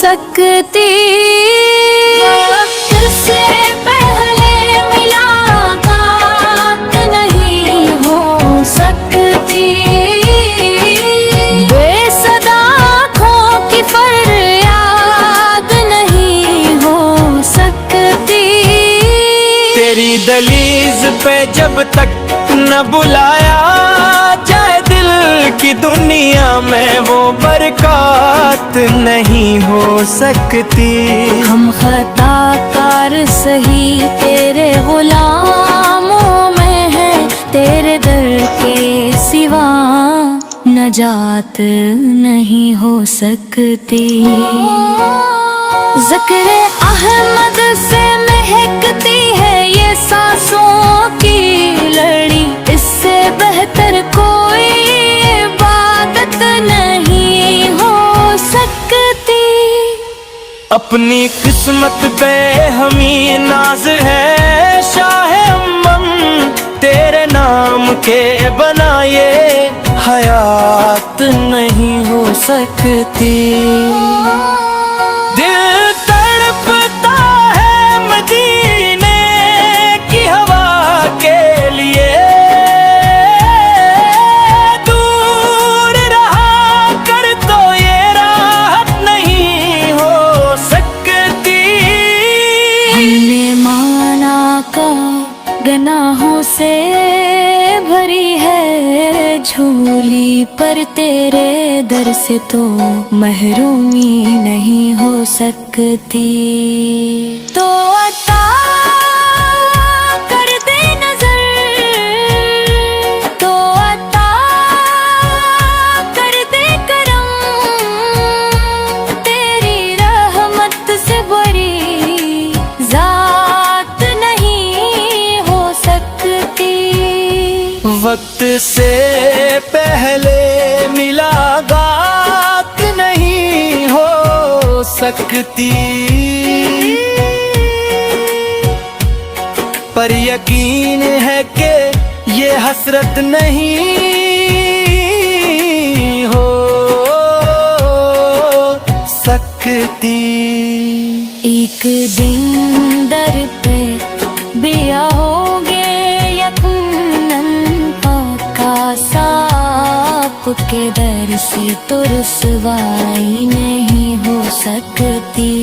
सकती। वक्त से पहले मुलाकात नहीं हो सकती। बेसदा आँखों की फरियाद नहीं हो सकती। तेरी दहलीज पे जब तक न बुलाया जाए दिल की दुनिया में वो बरकत नहीं हो सकती। हम खताकार सही तेरे गुलामों में है, तेरे दर के सिवा नजात नहीं हो सकती। ज़िक्र अहमद से महकती है ये सांसों की लड़ी, इससे बेहतर कोई इबादत नहीं हो सकती। अपनी किस्मत पे हमी नाज है शाह अम्मम, तेरे नाम के बनाए हयात नहीं हो सकती। दिल तड़पता है मदीने की हवा के लिए, दूर रहा कर तो ये राहत नहीं हो सकती। हमने माना का गनाहों से भरी है झोली, पर तेरे दर से तो महरूमी नहीं हो सकती। तो अता कर दे नजर, तो अता कर दे करम, तेरी रहमत से बड़ी जात नहीं हो सकती। वक्त से पहले मुलाकात नहीं हो सकती, पर यकीन है कि ये हसरत नहीं हो सकती। एक दिन दर पे भी आओगे यकीनन, पक्का सांप के दर से तो रुसवाई नहीं हो सकती।